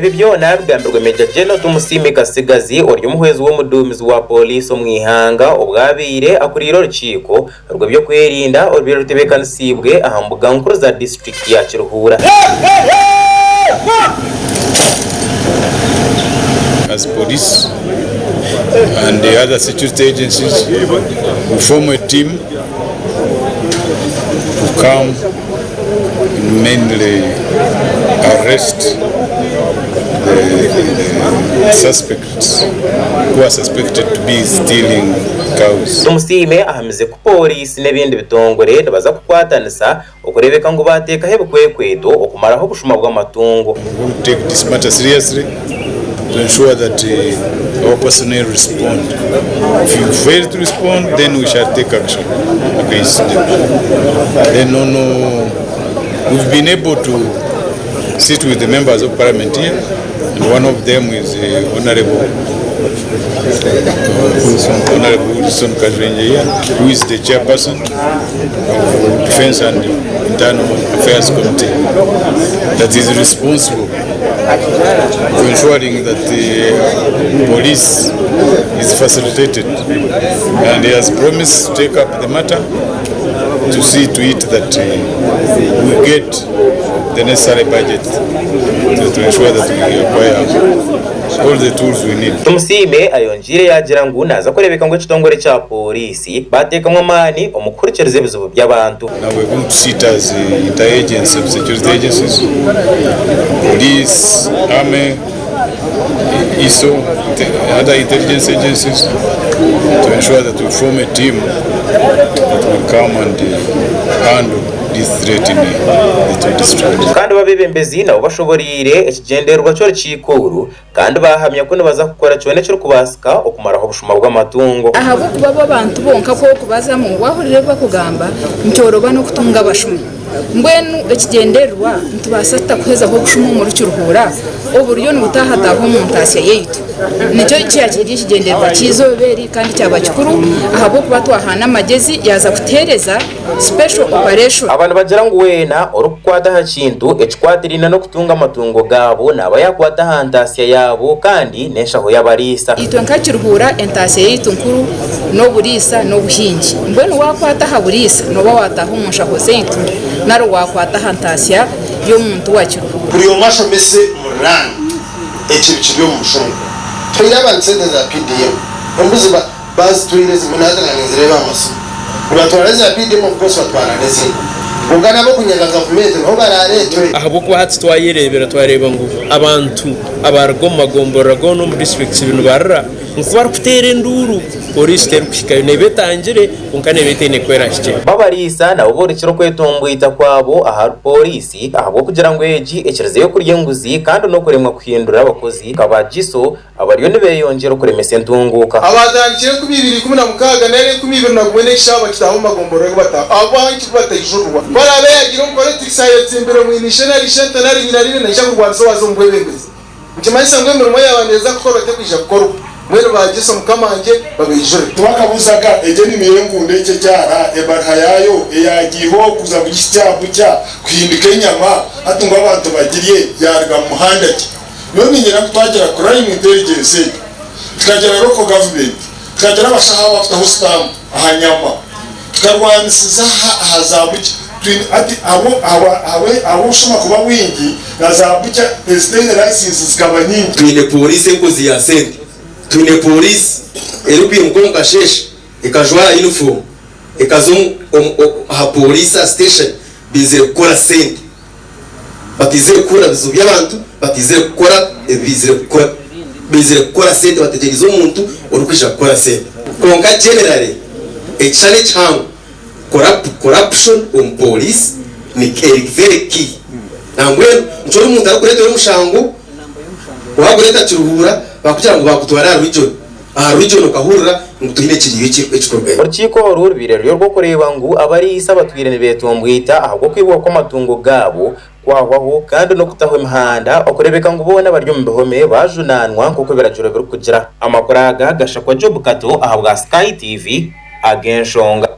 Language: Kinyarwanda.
ibi byona bigambirwa Major General Tumusime Kasigazi uri umuhwezi wo mudumizi wa police umwihanga ubwabire akurira urukiko rwo byo kwirinda urubiro rutebekanisibwe ahambuga nkuru za district ya Kiruhura. As police and the other security agencies, we form a team to come mainly arrest the suspects who are suspected to be stealing cows. Tumusime ahamize ku polisi n'ebindi bitongore baza kukwatanisa ukurebeka ngo bateka Ekikwekweto okumaraho bushuma bw'amatungo. We will take this matter seriously to ensure that our personnel respond. If you fail to respond, then we shall take action against them. Then we've been able to sit with the members of parliament here, and one of them is Honorable Wilson Kajwenje, who is the chairperson of Defense and Internal Affairs Committee, that is responsible for ensuring that the police is facilitated, and he has promised to take up the matter to see to it that we get the necessary budget to ensure that we acquire all the tools we need. Tumusime ayonjire yagira ngo naza kurebeka ngo kitongore cha polisi batekamwe mani omukurikirize ibizubu by'abantu. Now we're going to sit as interagency of security agencies, police, army, ISO, other intelligence agencies, to ensure that we form a team that will come and handle this threat in the two districts. Kandi abebembezi nabo bashoborire ekigenderwa cyo rukikuru kandi bahamya ko baza gukora cyone cyo kubasika okumaraho bushuma bw'amatungo. Ahabo kuba abantu bonka ko kubaza mu wahurire bakugamba ntoroba no kutunga abashuma mbwenu ekigenderwa ntubasata kuheza ko bushuma mu Kiruhura uburyo n'ubutahataho mu ntasiya yeyitu nicyo cyakiri kigenderwa kizoberi kandi cyaba kikuru ahabo kuba twahana amagezi yaza kutereza special operation. Abantu bagira ngo wena urukwata hakintu ekikwatirina no kutunga amatungo gabo naba yakwata hantasiya yabo kandi neshaho y'abariisa itwe nka Kiruhura entasiya yitu nkuru no buriisa no buhingi mbwenu wakwata ha buriisa no bawataho umushaho zeitu naro wakwata hantasiya yo muntu wa Kiruhura buri umasho mese murana ekibikiro mu mushongo twirabanse za PDM umbuzi bazi twireze munaza nganizire bamaso batwareze PDM of course batwaraneze ungana bo kunyagaza ku metero ho bararetwe ahabo ko hatsi twayirebera twareba ngo abantu abargomagombora go no mu district ibintu barra nkuba kutere nduru polisi terukikayo nebetangire unkane betene kwerashye babariisa nabo borikiro kwetombuita kwabo aha polisi ahabo kugira ngo eji ekireze yo kuryenguzi kandi no kuremwa kuhindura abakozi kabajiso abariyo nibeyongera kuremesa entunguka abadangire ku 2016 nere ku 2024 shaba kitaho magombora bata abanki batayijurwa barabe yagira politics ayetsimbere mu national centenary nyinari na cyangwa rwanzo wazo mbwebembezi mkimanisa ngwe mirimo yabaneza ko batekwisha gukora mwero bagiso mukamange babijure twakabuzaga egeni miyengunde cye cyara ebarhayayo eyagiho kuza kugisyabucya kwindika inyama atungwa abantu bagiriye yarga muhanda ki none nyira twagira crime intelligence tukagera local government tukagera abashaha bafite hostam ahanyama tukarwanisiza hazabucya ati abo ushoma kuba wingi nazabucya president license zikaba nyingi twine police kozi ya sente twine police erubi mkongo kasheshe ikajwara uniform ikazo ha police station bizere gukora sente batizere gukora bizu by'abantu batizere gukora sente bategereza umuntu urukwisha gukora sente konka generally ekishane cyangwa corruption on police ni very key nangwe nchoro umuntu arakureta umushango wagureta Kiruhura bakugira ngo bakutwara region ukahurira ngutuyine kiriyo ekikorwa urukiko rurubirero rwo kureba ngo abariisa batwirene betombwita ahubwo kwibuka ko amatungo gabo kwahwaho kandi no kutaho imihanda okurebeka ngo ubona baryo mu bihome bajunanwa kuko birajura biri kugira amakuraga gashakwa Job Kato ahabwa Sky TV agenshonga.